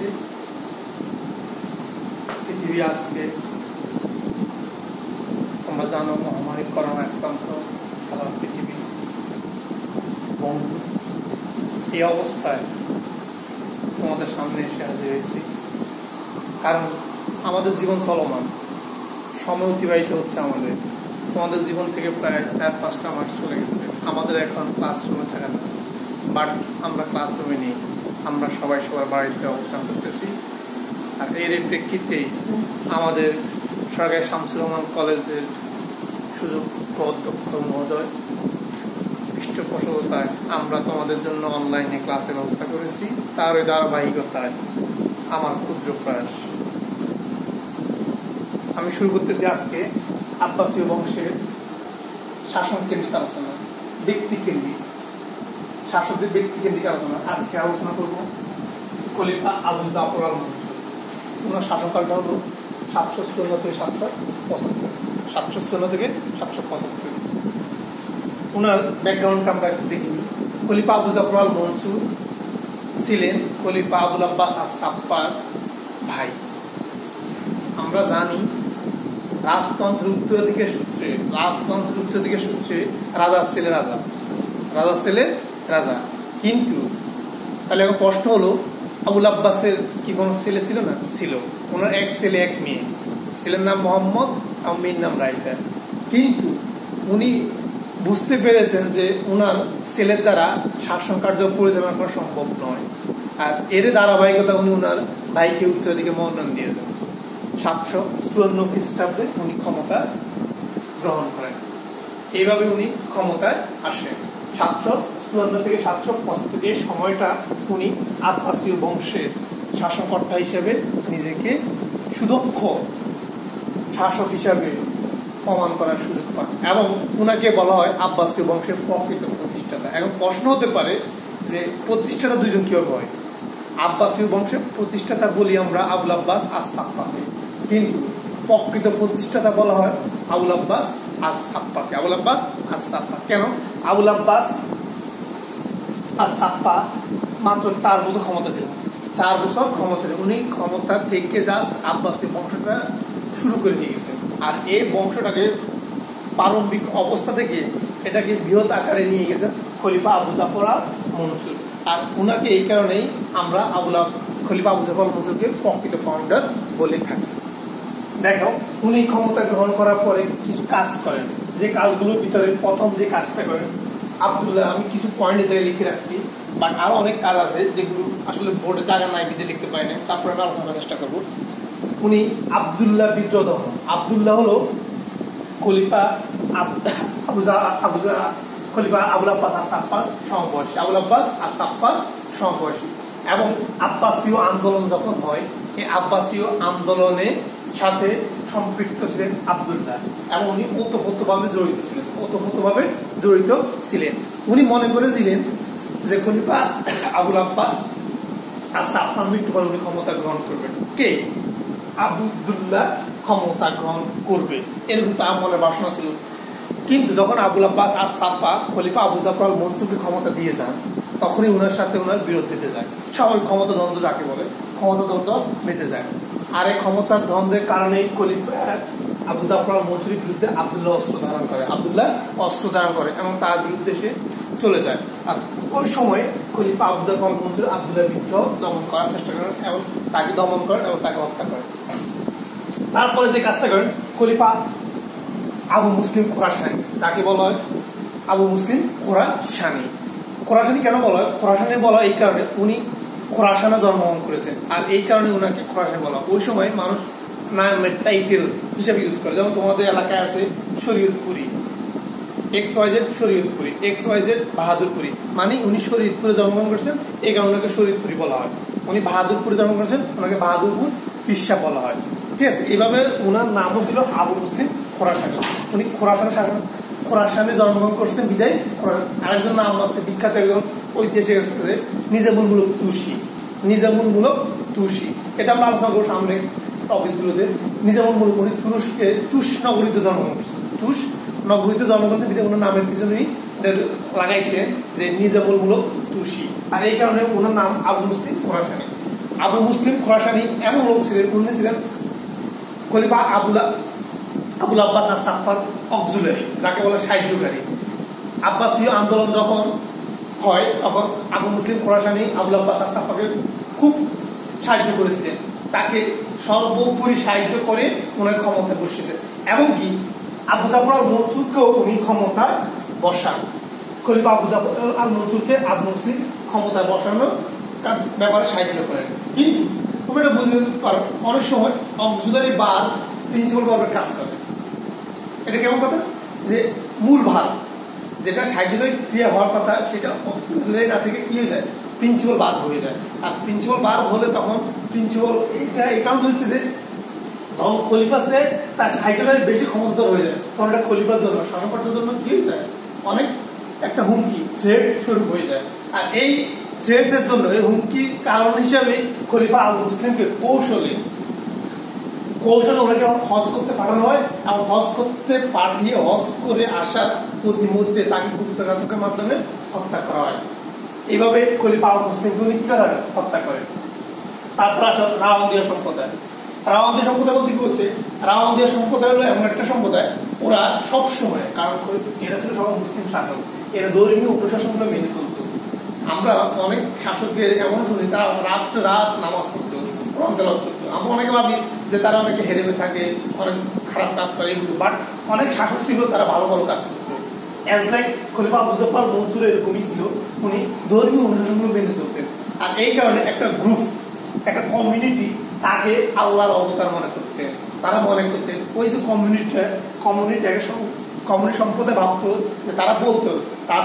এসেছি। পৃথিবী আজকে তোমরা জানো মহামারী করোনা আক্রান্ত সারা পৃথিবী, এবং এই অবস্থায় তোমাদের সামনে এসে হাজির হয়েছি। কারণ আমাদের জীবন চলমান, সময় অতিবাহিত হচ্ছে আমাদের। তোমাদের জীবন থেকে প্রায় 4-5টা মাস চলে গেছে। আমাদের এখন ক্লাসরুমে থাকা না, বাট আমরা ক্লাসরুমে নেই, আমরা সবাই সবার বাড়িতে অবস্থান করতেছি। আর এর প্রেক্ষিতেই আমাদের সরকারি শামসুর রহমান কলেজের সুযোগ্য অধ্যক্ষ মহোদয় পৃষ্ঠপোষকতায় আমরা তোমাদের জন্য অনলাইনে ক্লাসের ব্যবস্থা করেছি। তার ওই ধারাবাহিকতায় আমার ক্ষুদ্র প্রয়াস। আমি শুরু করতেছি আজকে আব্বাসীয় বংশের শাসন কেন্দ্রিক আলোচনা, ব্যক্তি কেন্দ্রিক, শাসকদের ব্যক্তি কেন্দ্রিক আলোচনা। আজকে আলোচনা করব খলিফা আবু জাফর আল মনসুর। ওনার শাসনকালটা হলো 754 থেকে 775, 754 থেকে 775। ওনার ব্যাকগ্রাউন্ডটা আমরা একটু দেখি। খলিফা আবু জাফর আল মনসুর ছিলেন খলিফা আবুল আব্বাস আস-সাপ্পার ভাই। আমরা জানি রাজতন্ত্র উত্তরাধিকার সূত্রে রাজার ছেলে রাজা। কিন্তু তাহলে এখন প্রশ্ন হলো, আবুল আব্বাসের কি কোনো ছেলে ছিল না? ছিল। ওনার এক ছেলে এক মেয়ে, ছেলের নাম মোহাম্মদ আর মেয়ের নাম রাইতা। কিন্তু উনি বুঝতে পেরেছেন যে ওনার ছেলের দ্বারা শাসন কার্য পরিচালনা করা সম্ভব নয়, আর এর ধারাবাহিকতা উনি ওনার ভাইকে উত্তরাধিকার মনোনয়ন দিয়ে দেন। 754 খ্রিস্টাব্দে উনি ক্ষমতা গ্রহণ করেন। এইভাবে উনি ক্ষমতায় আসেন 754 থেকে 775। এই সময়টা উনি আব্বাসীয় বংশের শাসনকর্তা হিসেবে নিজেকে সুদক্ষ শাসক হিসাবে প্রমাণ করার সুযোগ পান, এবং উনাকে বলা হয় আব্বাসীয় বংশের প্রকৃত প্রতিষ্ঠাতা। এখন প্রশ্ন হতে পারে যে প্রতিষ্ঠাতা দুইজন কিভাবে হয়? আব্বাসীয় বংশের প্রতিষ্ঠাতা বলি আমরা আবুল আব্বাস আস-সাপ্পাকে, কিন্তু প্রকৃত প্রতিষ্ঠাতা বলা হয় আবুল আব্বাস আস-সাপ্পাকে। আবুল আব্বাস আস-সাপ্পা কেন? আবুল আব্বাস আস-সাপ্পা মাত্র 4 বছর ক্ষমতা ছিল। 4 বছর ক্ষমতা ছিল। উনি ক্ষমতা থেকে জাস্ট আব্বাসী বংশটা শুরু করে দিয়ে গেছেন। আর এই বংশটাকে প্রারম্ভিক অবস্থা থেকে এটাকে বৃহৎ আকারে নিয়ে গেছেন খলিফা আবু জাফর আল মনসুর। আর উনাকে এই কারণেই আমরা খলিফা আবু জাফর আল মনসুরকে প্রকৃত ফাউন্ডার বলে থাকি। দেখো, উনি ক্ষমতা গ্রহণ করার পরে কিছু কাজ করেন, যে কাজগুলোর ভিতরে প্রথম যে কাজটা করেন আব্দুল্লাহ, আমি কিছু পয়েন্ট এখানে লিখে রাখছি, বাট আরো অনেক কাজ আছে যেগুলো আসলে বোর্ডে জায়গা নাই বিধে লিখতে পারি না, তারপরে আমি আলোচনা করার চেষ্টা করবো। উনি আব্দুল্লাহ বিদ্রোহ দমন। আব্দুল্লাহ হলো খলিফা খলিফা আবুল আব্বাস আস-সাপ্পার সমবয়সী, আবুল আব্বাস আস-সাপ্পার সমবয়সী। এবং আব্বাসীয় আন্দোলন যখন হয়, এই আব্বাসীয় আন্দোলনের সাথে সম্পৃক্ত ছিলেন আব্দুল্লাহ, এবং উনি ওতপ্রোতভাবে জড়িত ছিলেন। উনি মনে করেছিলেন যে খলিফা আবুল আব্বাস আস-সাপ্পার মৃত্যুর পর উনি ক্ষমতা গ্রহণ করবেন। কে? আবদুল্লাহ ক্ষমতা গ্রহণ করবে, এরকম তার মনে বাসনা ছিল। কিন্তু যখন আবুল আব্বাস আস-সাপ্পা খলিফা আবু জাফর আল মনসুরকে ক্ষমতা দিয়ে যান, তখনই ওনার সাথে ওনার বিরোধ দিতে যায়। স্বাভাবিক ক্ষমতা দ্বন্দ্ব যাকে বলে, ক্ষমতা দ্বন্দ্ব বেঁধে যায়। আর এই ক্ষমতার দ্বন্দ্বের কারণেই খলিফা আবু জাফর আল মনসুরের বিরুদ্ধে আব্দুল্লাহ অস্ত্র ধারণ করে এবং তার বিরুদ্ধে সে চলে যায়। আর ওই সময় খলিফা আবু জাফর আল মনসুর আব্দুল্লাহ বিদ্রোহ দমন করার চেষ্টা করেন এবং তাকে দমন করেন এবং তাকে হত্যা করেন। তারপরে যে কাজটা করেন খলিফা আবু মুসলিম খোরাসানি, তাকে বলা হয় আবু মুসলিম খোরাসানি। খোরাসানি কেন বলা হয়? খোরাসানি বলা হয় এই কারণে উনি খোরাসানে জন্মগ্রহণ করেছেন, আর এই কারণে উনাকে খোরাসানি বলা। ওই সময় মানুষ নামের টাইটেল হিসেবে ইউজ করে, যেমন তোমাদের এলাকায় আছে শরীয়তপুরি, XYZ শরীয়তপুরি, XYZ বাহাদুরপুরি, মানে উনি শরীয়তপুরে জন্মগ্রহণ করেছেন, এই কারণে ওনাকে শরীয়তপুরি বলা হয়। উনি বাহাদুরপুরে জন্মগ্রহণ করেছেন, ওনাকে বাহাদুরপুর ফিরসা বলা হয়। ঠিক আছে, এইভাবে ওনার নামও ছিল আবু মুসলিম খোরাসানি। উনি খোরাসানে জন্মগ্রহণ করছেন বিদায়। আরেকজন নাম আছে বিখ্যাত একজন ঐতিহাসিক নিজামুল মুলক তুর্সি। এটা আমরা আলোচনা করবো সামনে অফিসগুলোতে। নিজামুল মুলক উনি তুষ নগরীতে জন্মগ্রহণ করছেন, তুষ নগরীতে জন্মগ্রহণ করছেন বিদায় ওনার নামের পিছনে লাগাইছেন যে নিজামুল মুলক তুর্সি, আর এই কারণে ওনার নাম আবু মুসলিম খোরাসানি। আবু মুসলিম খোরাসানি এমন লোক ছিলেন, উনি ছিলেন খলিফা আবুল আব্বাস আস-সাফফার অক্সিলারি, যাকে বলে সাহায্যকারী। আব্বাসীয় আন্দোলন যখন হয় তখন আবু মুসলিম খোরাসানি আবুল আব্বাস আস-সাফফাকে খুব সাহায্য করেছিলেন, তাকে সর্বোপরি সাহায্য করে ওনার ক্ষমতায় বসেছেন। এমনকি আবু জাফর আল-মনসুরকেও উনি ক্ষমতায় বসান। খলিফা আবু জাফর আল-মনসুরকে আবু মুসলিম ক্ষমতায় বসানোর ব্যাপারে সাহায্য করেন। কিন্তু তোমরা এটা বুঝতে পারো, অনেক সময় অক্সিলারি বার প্রিন্সিপাল ভার্বের কাজ করে। এটা কেমন কথা, যে মূল ভার যেটা সাহায্যকারী ক্রিয়া হওয়ার কথা সেটা অক্সিলারি না থেকে কি হয়ে যায়, প্রিন্সিপাল ভার্ব হয়ে যায়। আর প্রিন্সিপাল ভার্ব হলে তখন প্রিন্সিপাল এটা এই কারণে হচ্ছে যে যখন খলিফা সে তার সাহায্যকারী বেশি ক্ষমতাধর হয়ে যায়, তখন এটা খলিফার জন্য, শাসনকর্তার জন্য কি হয়ে যায়, অনেক একটা হুমকি, থ্রেট স্বরূপ হয়ে যায়। আর এই থ্রেটের জন্য, এই হুমকির কারণ হিসাবে খলিফা আবু মুসলিমকে কৌশলে ওনাকে হজ করতে পাঠানো হয়, এবং হজ করতে পাঠিয়ে হজ করে আসার প্রতিমধ্যে তাকে গুপ্তঘাতকের মাধ্যমে হত্যা করা হয়। এইভাবে খলিফা আবু মুসলিমকে উনি কি করেন, হত্যা করেন। তারপর আসলে রাওয়ান্দিয়া সম্প্রদায়। রাওয়ান্দিয়া সম্প্রদায় বলতে কি হচ্ছে, রাওয়ান্দিয়া সম্প্রদায় হলো এমন একটা সম্প্রদায়, ওরা সবসময়, কারণ এরা ছিল সবাই মুসলিম শাসক, এরা ধর্মীয় অনুশাসনগুলো মেনে চলত। আমরা অনেক শাসকের এমন শুনি তারা রাত নামাজ পড়তো, কোরআন তেলাওয়াত করতো। আমরা অনেকে ভাবি যে তারা অনেকে হেরেমে থাকে, অনেক খারাপ কাজ করে এগুলো, বাট অনেক শাসক ছিল তারা ভালো ভালো কাজ করতো। অ্যাজ লাইক খলিফা আবু জাফর আল-মনসুর এরকমই ছিল, উনি ধর্মীয় অনুশাসনগুলো মেনে চলতেন। আর এই কারণে একটা গ্রুপ, একটা কমিউনিটি তাকে আল্লাহর অবতার মনে করতেন। তারা মনে করতেন ওই যে কমিউনিটি সম্প্রদায় ভাবতো যে, তারা বলতো তাজ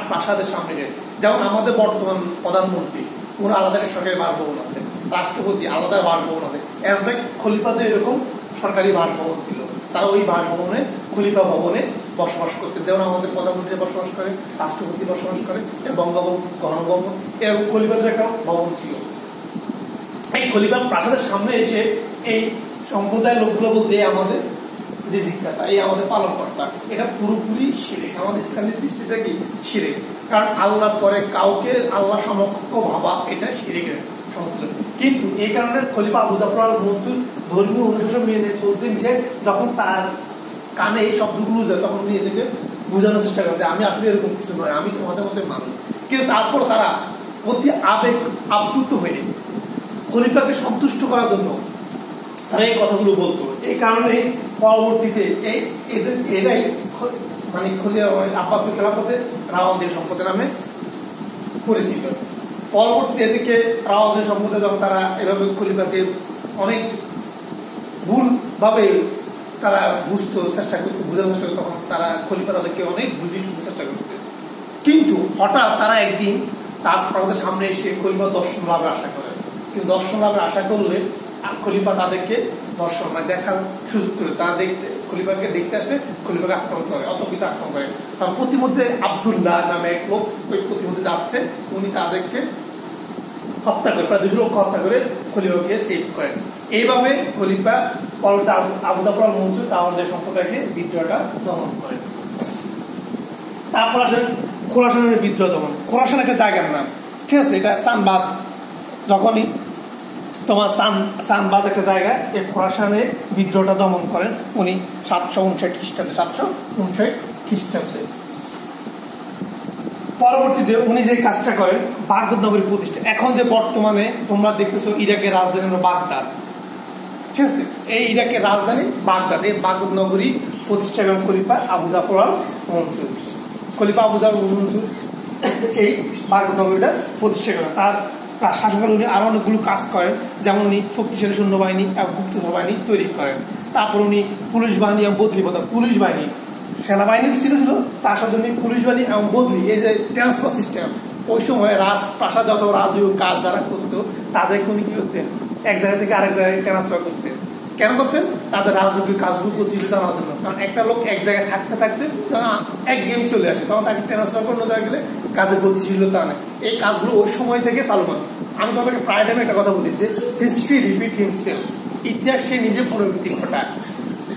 প্রাসাদের সামনে যায়। যেমন আমাদের বর্তমান প্রধানমন্ত্রী, ওরা আলাদা সরকারি বাসভবন আছে, রাষ্ট্রপতি আলাদা বাসভবন আছে, অ্যাজ লাইক খলিফাদের এরকম সরকারি বাসভবন ছিল। তারা ওই বাসভবনে, খলিফা ভবনে বসবাস করতেন। যেমন আমাদের প্রধানমন্ত্রী বসবাস করে, রাষ্ট্রপতি বসবাস করে, বঙ্গভবন, গণভবন, এরকম খলিফাদের একটা ভবন ছিল। এই খলিফা প্রাসাদের সামনে এসে এই সম্প্রদায়ের লোকগুলো বলতে আমাদের রিজিকদাতা, এই আমাদের পালনকর্তা, এটা পুরোপুরি শিরক। আমাদের ইসলামের দৃষ্টিতে কি শিরক, কারণ আল্লাহর পরে কাউকে আল্লাহ সমকক্ষ ভাবা এটা শিরকের সমতুল্য। কিন্তু এই কারণে খলিফা আবু জাফর আল-মনসুর ধর্মীয় অনুশাসন মেনে চলতে নিয়ে যখন তার কানে এই শব্দগুলো যায়, তখন উনি এদেরকে বোঝানোর চেষ্টা করেন যে আমি আসলে এরকম কিছু নয়, আমি তোমাদের মধ্যে মানুষ। কিন্তু তারপর তারা অতি আবেগ আপ্লুত হয়ে খলিফাকে সন্তুষ্ট করার জন্য তারা এই কথাগুলো বলতো। এই কারণে পরবর্তীতে এরাই মানে আব্বাসী খেলাফতে রাওয়ান্দিয়া সম্প্রদায় নামে পরিচিত। পরবর্তীতে এদিকে রাওয়ান্দিয়া সম্প্রদায় যখন তারা এভাবে খলিফাকে অনেক ভুলভাবে তারা বোঝানোর চেষ্টা করতো, তখন তারা খলিফা তাদেরকে অনেক বুঝিয়ে শুনতে চেষ্টা করছে। কিন্তু হঠাৎ তারা একদিন তাজ প্রাসাদের সামনে এসে খলিফা দর্শন লাভের আশা করে। কিন্তু দর্শন লাভের আশা করলে খলিফা তাদেরকে দর্শন মানে দেখার সুযোগ করে, তারা খলিফাকে দেখতে আসলে খলিফাকে আক্রমণ করে, অতর্কিত আক্রমণ করে। কারণ প্রতিমধ্যে আব্দুল্লাহ নামে এক লোক ওই প্রতিমধ্যে যাচ্ছে, উনি তাদেরকে হত্যা করে, প্রায় 200 লোক হত্যা করে খলিফাকে সেভ করেন। এইভাবে খলিফা পরবর্তী আবু জাফর আল-মনসুর রাওয়ান্দিয়া সম্প্রদায়কে বিদ্রোহটা দমন করেন। তারপর আসেন খোরাসানের বিদ্রোহ দমন। খোরাসান একটা জায়গার নাম, ঠিক আছে, এটা চানবাদ। যখনই তোমার চানবাদ একটা জায়গায়, এই খোরাসানে বিদ্রোহটা দমন করেন উনি 759 খ্রিস্টাব্দে। পরবর্তীতে উনি যে কাজটা করেন, বাগদাদ নগরী প্রতিষ্ঠা। এখন যে বর্তমানে তোমরা দেখতেছো ইরাকের রাজধানী হলো বাগদাদ, ঠিক আছে, এই ইরাকের রাজধানী বাগদাদ। এই বাগদাদ নগরী প্রতিষ্ঠা করেন খলিফা আবু জাফর আল-মনসুর। খলিফা আবু জাফর আল-মনসুর এই বাগদাদ নগরীটা প্রতিষ্ঠা করেন। তার শাসনকাল উনি আরো অনেকগুলো কাজ করেন, যেমন উনি শক্তিশালী সৈন্যবাহিনী এবং গুপ্তচর বাহিনী তৈরি করেন। তারপর উনি পুলিশ বাহিনী এবং বদলি পুলিশ বাহিনী, সেনাবাহিনী ছিল, তার সাথে উনি পুলিশ বাহিনী এবং বদলি, এই যে ট্রান্সফার সিস্টেম, ওই সময় রাজপ্রাসাদ যত রাজকীয় কাজ যারা করতো তাদেরকে উনি কি করতেন, এক জায়গা থেকে আরেক জায়গায় ট্রান্সফার করতেন। কেন করতেন? তাদের রাজকীয় কাজগুলো প্রতিযোগিতা জানার জন্য। কারণ একটা লোক এক জায়গায় থাকতে থাকতে এক গেম চলে আসে, তখন তাকে ট্রান্সফার করে অন্য জায়গায় গেলে কাজের গতিশীলতা আনে। এই কাজগুলো ওই সময় থেকে চালু হয়। আমি তোমাকে প্রায় টাইমে একটা কথা বলি যে হিস্ট্রি রিপিট হিমসেলফ, ইতিহাস সে নিজে পুনরাবৃত্তি ঘটায়।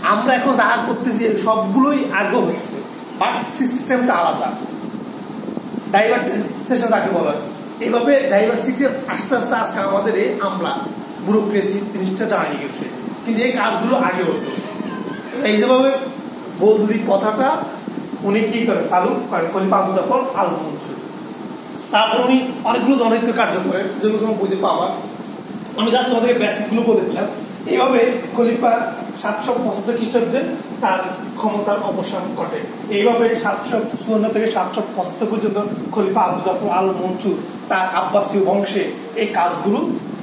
আমরা এখন যা করতেছি সবগুলোই আগে হচ্ছে, বাট সিস্টেমটা আলাদা। ডাইভার্সেশন যাকে বলা হয়, এইভাবে ডাইভার্সিটি আস্তে আস্তে আজকে আমাদের এই আমলা ব্যুরোক্রেসি জিনিসটা দাঁড়িয়ে গেছে, কিন্তু এই কাজগুলো আগে হতো। এই যেভাবে বদলি কথাটা উনি কি করেন, চালু করেন খলিফা আবু জাফর আল মনসুর। তারপর উনি অনেকগুলো জনহিত কার্য করেন, যেগুলো তোমার বইতে পাবা। আমি জাস্ট তোমাদেরকে বেসিক গুলো বলে দিলাম। এইভাবে খলিফা 775 খ্রিস্টাব্দে তার ক্ষমতার অবসান ঘটে। এইভাবে 754 থেকে 775 পর্যন্ত খলিফা আবু জাফর আল মনসুর তার আব্বাসীয় বংশে এই কাজগুলো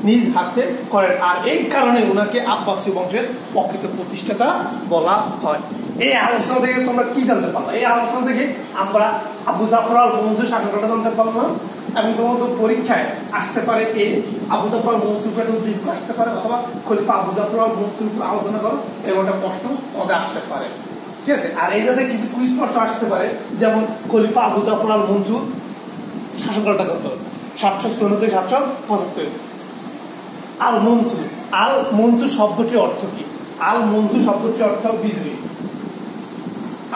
নিজ হাতে করেন, আর এই কারণে ওনাকে আব্বাসীয় বংশের প্রকৃত প্রতিষ্ঠাতা বলা হয়। এই আলোচনা থেকে তোমরা কি জানতে পারলা? এই আলোচনা থেকে আমরা আবু জাফর আল মনসুর শাসনকর্তা জানতে পারলাম, এবং তোমাদের পরীক্ষায় আসতে পারে এই আবু জাফর আল মনসুর একটা উদ্দীপক আসতে পারে, অথবা খলিফা আবু জাফর আল মনসুর আলোচনা করো, এরকম একটা প্রশ্ন আমাদের আসতে পারে। ঠিক আছে, আর এই যাতে কিছু কুইজ প্রশ্ন আসতে পারে, যেমন খলিফা আবু জাফর আল মনসুর শাসনকর্তা কত? 754 থেকে 775। আল মনসুর, আল মনসুর শব্দটির অর্থ কি? আল মনসুর শব্দটির অর্থ বিজয়ী।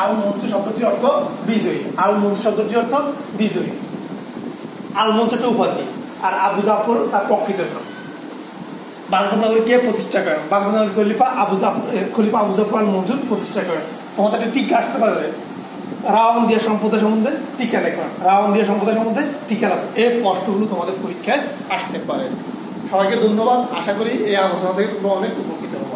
আল মনসুর শব্দটির অর্থ বিজয়ী। আল মনসুর শব্দটির অর্থ বিজয়ী। আল মনসুরটা উপাধি, আর আবু জাফর তার প্রকৃত নাম। বাগদাদ নগরী কে প্রতিষ্ঠা করেন? বাগদাদ নগরী খলিফা আবু জাফর আল মনসুর প্রতিষ্ঠা করেন। তোমাদের একটা টিকা আসতে পারে, রাওয়ান্দিয়া সম্প্রদায় সম্বন্ধে টিকা লেখা। রাওয়ান্দিয়া সম্প্রদায় সম্বন্ধে টিকা লেখা, এই প্রশ্নগুলো তোমাদের পরীক্ষায় আসতে পারে। সবাইকে ধন্যবাদ। আশা করি এই আলোচনা থেকে তোমরা অনেক উপকৃত হবে।